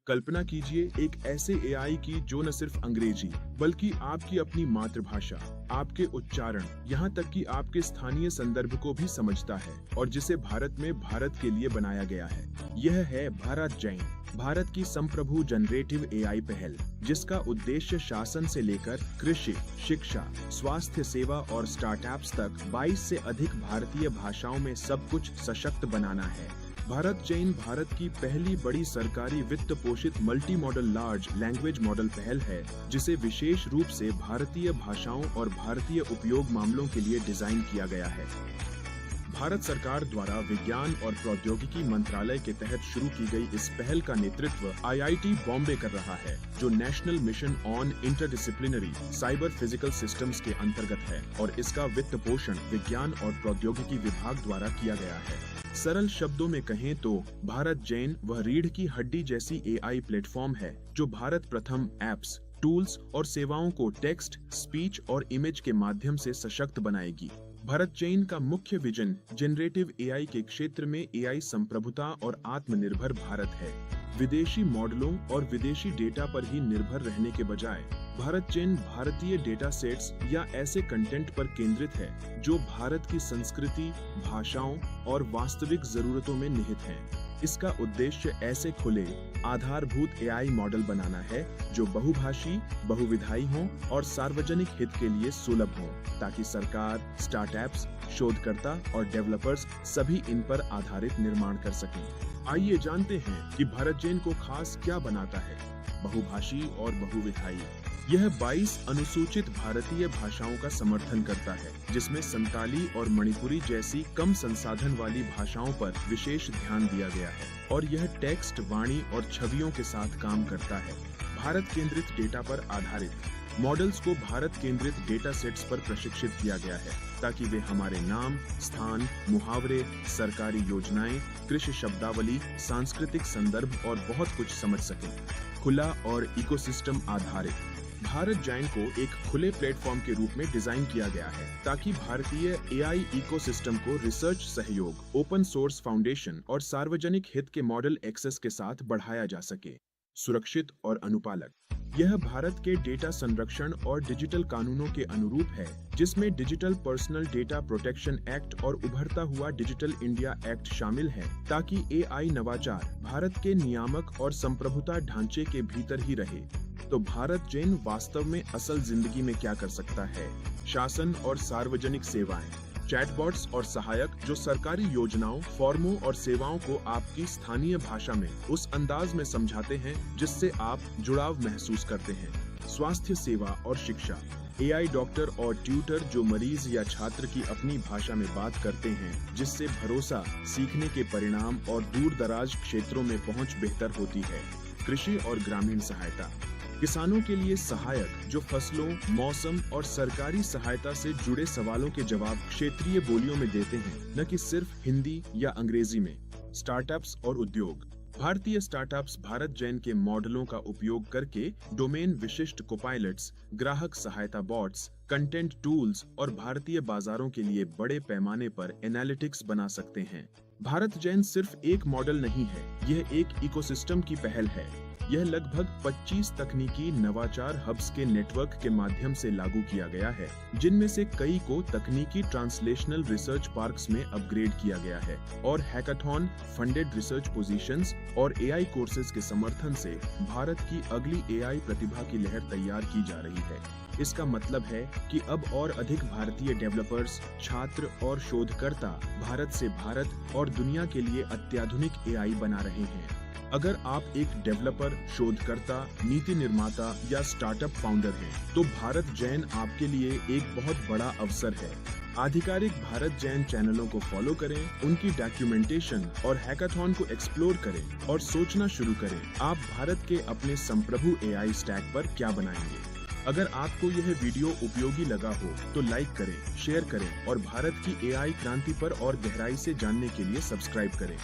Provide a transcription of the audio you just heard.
कल्पना कीजिए एक ऐसे एआई की जो न सिर्फ अंग्रेजी बल्कि आपकी अपनी मातृभाषा, आपके उच्चारण, यहाँ तक कि आपके स्थानीय संदर्भ को भी समझता है और जिसे भारत में भारत के लिए बनाया गया है। यह है भारत जैन, भारत की संप्रभु जनरेटिव एआई पहल, जिसका उद्देश्य शासन से लेकर कृषि, शिक्षा, स्वास्थ्य सेवा और स्टार्टअप्स तक 22 से अधिक भारतीय भाषाओं में सब कुछ सशक्त बनाना है। भारत जैन भारत की पहली बड़ी सरकारी वित्त पोषित multi modal large language model पहल है, जिसे विशेष रूप से भारतीय भाषाओं और भारतीय उपयोग मामलों के लिए डिजाइन किया गया है। भारत सरकार द्वारा विज्ञान और प्रौद्योगिकी मंत्रालय के तहत शुरू की गई इस पहल का नेतृत्व आईआईटी बॉम्बे कर रहा है, जो national mission on interdisciplinary cyber physical systems के अंतर्गत है और इसका वित्त पोषण विज्ञान और प्रौद्योगिकी विभाग द्वारा किया गया है। सरल शब्दों में कहें तो भारत जैन वह रीढ़ की हड्डी जैसी एआई प्लेटफॉर्म है जो भारत प्रथम एप्स, टूल्स और सेवाओं को टेक्स्ट, स्पीच और इमेज के माध्यम से सशक्त बनाएगी। भारत जैन का मुख्य विजन जनरेटिव एआई के क्षेत्र में एआई संप्रभुता और आत्मनिर्भर भारत है। विदेशी मॉडलों और विदेशी डेटा पर ही निर्भर रहने के बजाय भारत जैन भारतीय डेटा सेट्स या ऐसे कंटेंट पर केंद्रित है जो भारत की संस्कृति, भाषाओं और वास्तविक जरूरतों में निहित हैं। इसका उद्देश्य ऐसे खुले, आधारभूत एआई मॉडल बनाना है जो बहुभाषी, बहुविधायी हों और सार्वजनिक हित के लिए सुलभ हों, ताकि सरकार, स्टार्टअप्स, शोधकर्ता और डेवलपर्स सभी इन पर आधारित निर्माण कर सकें। आइए जानते हैं कि भारत जैन को खास क्या बनाता है। बहुभाषी और बहुविधायी। यह 22 अनुसूचित भारतीय भाषाओं का समर्थन करता है, जिसमें संताली और मणिपुरी जैसी कम संसाधन वाली भाषाओं पर विशेष ध्यान दिया गया है और यह टेक्स्ट, वाणी और छवियों के साथ काम करता है। भारत केंद्रित डेटा पर आधारित मॉडल्स को भारत केंद्रित डेटा सेट्स पर प्रशिक्षित किया गया है, ताकि वे हमारे नाम, स्थान, मुहावरे, सरकारी योजनाएं, कृषि शब्दावली, सांस्कृतिक संदर्भ और बहुत कुछ समझ सकें। खुला और इकोसिस्टम आधारित। भारत जैन को एक खुले प्लेटफॉर्म के रूप में डिजाइन किया गया है, ताकि भारतीय एआई इकोसिस्टम को रिसर्च सहयोग, ओपन सोर्स फाउंडेशन और सार्वजनिक हित के मॉडल एक्सेस के साथ बढ़ाया जा सके। सुरक्षित और अनुपालक। यह भारत के डेटा संरक्षण और डिजिटल कानूनों के अनुरूप है, जिसमें digital personal data protection act और उभरता हुआ डिजिटल इंडिया एक्ट शामिल है, ताकि एआई नवाचार भारत के नियामक और संप्रभुता ढांचे के भीतर ही रहे। तो भारत जैन वास्तव में असल जिंदगी में क्या कर सकता है? शासन और सार्वजनिक सेवाएं, चैटबॉट्स और सहायक जो सरकारी योजनाओं, फॉर्मों और सेवाओं को आपकी स्थानीय भाषा में उस अंदाज में समझाते हैं जिससे आप जुड़ाव महसूस करते हैं। स्वास्थ्य सेवा और शिक्षा। एआई डॉक्टर और ट्यूटर जो मरीज या छात्र की अपनी भाषा में बात करते हैं, जिससे भरोसा, सीखने के परिणाम और दूर दराज क्षेत्रों में पहुंच बेहतर होती है। कृषि और ग्रामीण सहायता। किसानों के लिए सहायक जो फसलों, मौसम और सरकारी सहायता से जुड़े सवालों के जवाब क्षेत्रीय बोलियों में देते हैं, न कि सिर्फ हिंदी या अंग्रेजी में। स्टार्टअप्स और उद्योग। भारतीय स्टार्टअप्स भारत जैन के मॉडलों का उपयोग करके डोमेन विशिष्ट कोपायलट्स, ग्राहक सहायता बॉट्स, कंटेंट टूल्स और भारतीय बाजारों के लिए बड़े पैमाने पर एनालिटिक्स बना सकते हैं। भारत जैन सिर्फ एक मॉडल नहीं है, यह एक इकोसिस्टम की पहल है। यह लगभग 25 तकनीकी नवाचार हब्स के नेटवर्क के माध्यम से लागू किया गया है, जिनमें से कई को तकनीकी ट्रांसलेशनल रिसर्च पार्क्स में अपग्रेड किया गया है और हैकाथॉन, फंडेड रिसर्च पोजीशंस और एआई कोर्सेज के समर्थन से भारत की अगली एआई प्रतिभा की लहर तैयार की जा रही है। इसका मतलब है कि अब और अधिक भारतीय डेवलपर्स, छात्र और शोधकर्ता भारत से भारत और दुनिया के लिए अत्याधुनिक एआई बना रहे हैं। अगर आप एक डेवलपर, शोधकर्ता, नीति निर्माता या स्टार्टअप फाउंडर हैं, तो भारत जैन आपके लिए एक बहुत बड़ा अवसर है। आधिकारिक भारत जैन चैनलों को फॉलो करें, उनकी डॉक्यूमेंटेशन और हैकाथॉन को एक्सप्लोर करें और सोचना शुरू करें, आप भारत के अपने संप्रभु एआई स्टैक पर क्या बनाएंगे। अगर आपको यह वीडियो उपयोगी लगा हो तो लाइक करें, शेयर करें और भारत की एआई क्रांति पर और गहराई से जानने के लिए सब्सक्राइब करें।